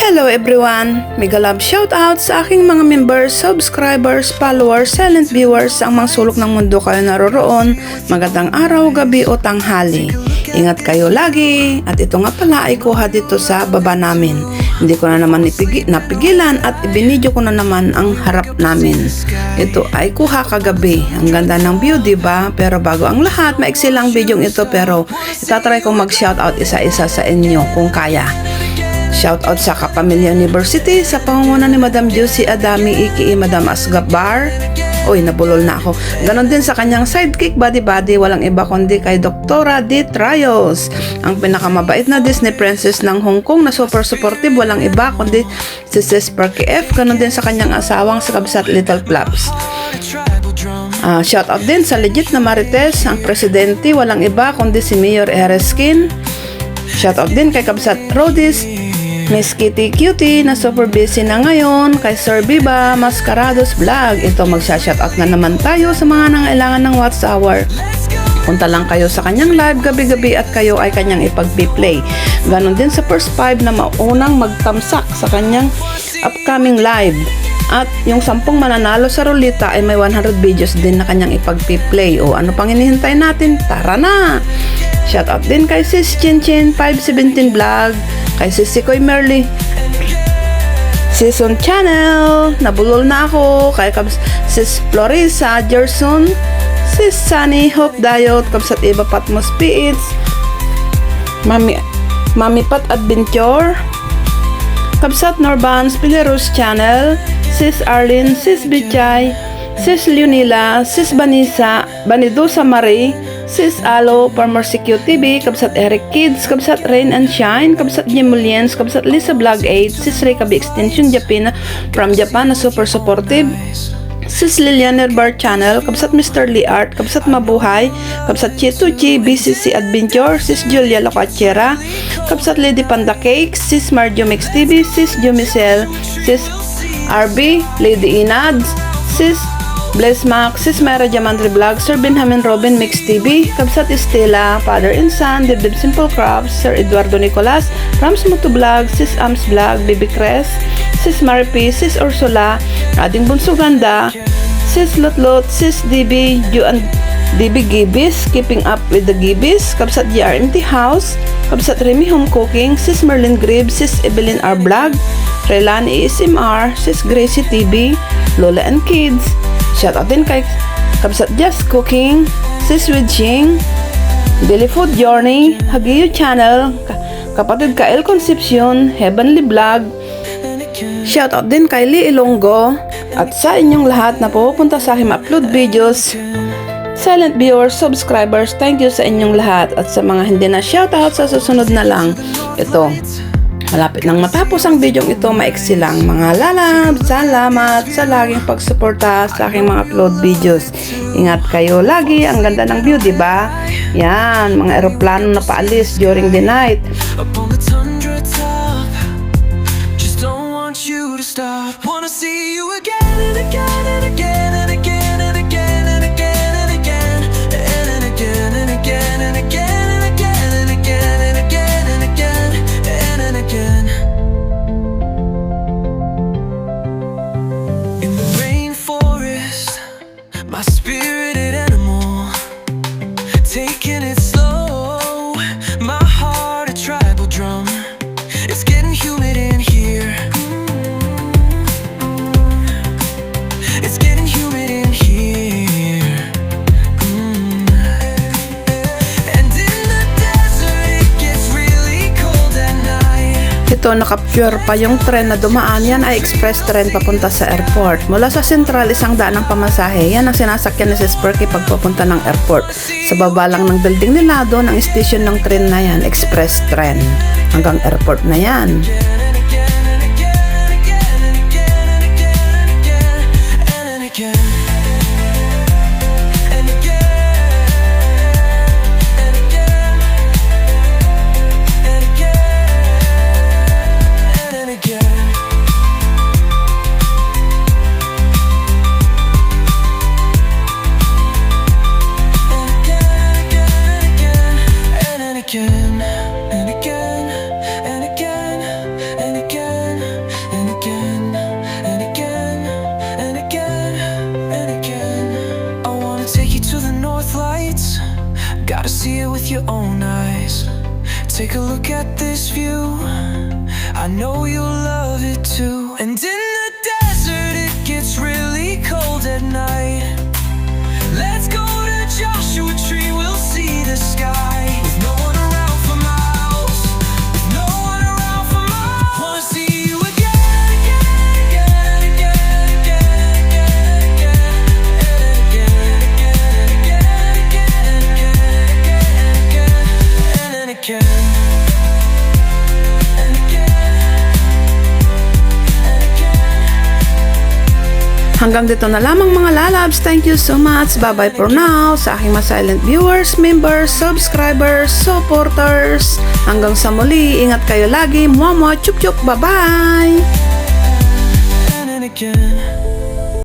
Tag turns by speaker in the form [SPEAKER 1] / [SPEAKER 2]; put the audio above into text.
[SPEAKER 1] Hello everyone! Mega love shoutout sa aking mga members, subscribers, followers, silent viewers sa mga sulok ng mundo kayo naroroon. Magandang araw, gabi o tanghali. Ingat kayo lagi. At ito nga pala ay kuha dito sa baba namin. Hindi ko na naman napigilan at ibinidyo ko na naman ang harap namin. Ito ay kuha kagabi. Ang ganda ng view, diba? Pero bago ang lahat, maiksi lang video ito pero itatry kong mag-shoutout isa-isa sa inyo kung kaya. Shoutout sa Kapamilya University sa pangunguna ni Madam Josie Adami aka Madam Asgabar. Oy, nabulol na ako. Ganon din sa kanyang sidekick buddy-buddy, walang iba kundi kay Doktora D. Trayos, ang pinakamabait na Disney princess ng Hong Kong na super supportive, walang iba kundi si Sis Perky F. Ganon din sa kanyang asawang sa Kabsat Little Clubs. Shoutout din sa legit na Marites, ang presidente, walang iba kundi si Mayor Ereskin. Shoutout din kay Kabsat Rodis, Miss Kitty Cutie na super busy na ngayon, kay Sir Biba Mascarados Vlog. Ito, magsha-shoutout na naman tayo sa mga nangailangan ng Watch Hour. Punta lang kayo sa kanyang live gabi-gabi at kayo ay kanyang ipag-play. Ganon din sa first 5 na maunang magtamsak sa kanyang upcoming live. At yung 10 mananalo sa Rolita ay may 100 videos din na kanyang ipag-play. O ano pang hinihintay natin? Tara na! Shoutout din kay Sis Chinchin 517 Vlog, kay Sis Sikoy Merly Season Channel, nabulol na ako, kay Sis Florisa Gerson, Sis Sunny Hope Dayot, Kabsat Eva Patmos PH, Mami Pat Adventure, Kabsat Norbans Pilerus Channel, Sis Arlene, Sis Bichay, Sis Leonila, Sis Vanessa, Banidosa Marie, Sis Alo, Farmer Secure TV, Kabsat Eric Kids, Kabsat Rain and Shine, Kabsat Jemuliens, Kabsat Lisa Vlog 8, Sis Rekabi Extension Japan from Japan na super supportive, Sis Lilianer Bar Channel, Kabsat Mr. Lee Art, Kabsat Mabuhay, Kabsat Chituchi, BCC Adventure, Sis Julia Locachera, Kabsat Lady Panda Cake, Sis Marjo Mix TV, Sis Jomicel, Sis RB, Lady Inads, Sis Bless Max, Sis Mera Diamandre Vlog, Sir Benjamin Robin Mix TV, Kabsat Estela, Father and Son, Dibdib Simple Crafts, Sir Eduardo Nicolas, Rams Mutu Vlog, Sis Ams Vlog, Baby Cres, Sis Maripi, Sis Ursula, Ading Bunso Ganda, Sis Lotlot, Sis DB, Juan DB Gibis, Keeping Up with the Gibis, Kabsat GRMT House, Kabsat Remy Home Cooking, Sis Merlin Grib, Sis Evelyn R Vlog, Relan ASMR, Sis Gracie TV, Lola and Kids. Shoutout din kay Kabsat Just Cooking, Sis Widjing, Daily Food Journey, Hagiyo Channel, kapatid ka El Concepcion, Heavenly Vlog. Shoutout din kay Lee Ilonggo at sa inyong lahat na pupunta sa aking upload videos. Silent viewers, subscribers, thank you sa inyong lahat. At sa mga hindi na shoutout, sa susunod na lang. Ito, malapit nang matapos ang video ito, maiksi lang. Mga lalab, salamat sa laging pagsuporta sa aking mga upload videos. Ingat kayo lagi, ang ganda ng view, diba? Yan, mga eroplano na paalis during the night.
[SPEAKER 2] Up on the tundra top, just don't want you to stop. Wanna see you again and again and again and again and again and again and again and again and again and again. My spirited animal, taking it slow. My heart a tribal drum. It's getting humid in here. It's getting humid in here. And in the desert it gets really cold at night.
[SPEAKER 1] Ito, nakapure pa yung tren na dumaan. Yan ay express train papunta sa airport. Mula sa Central, 100 ang pamasahe. Yan ang sinasakyan ni Sis Perky pagpapunta ng airport. Sa baba lang ng building nila, doon ang station ng tren na yan, express train. Hanggang airport na yan.
[SPEAKER 2] Again and again and again your own eyes. Take a look at this view. I know you'll love it too. And in the desert it gets really cold at night. Let's go to Joshua Tree, we'll see the sky. With no one around for miles, with no one around for miles. Wanna see you again, again, again, again, again, again, again, again, again, again, again, again, and again.
[SPEAKER 1] Hanggang dito na lamang mga lalabs. Thank you so much. Bye-bye for now sa aking mga silent viewers, members, subscribers, supporters. Hanggang sa muli, ingat kayo lagi. Mwah mwah, chup chup, bye-bye!
[SPEAKER 2] And again.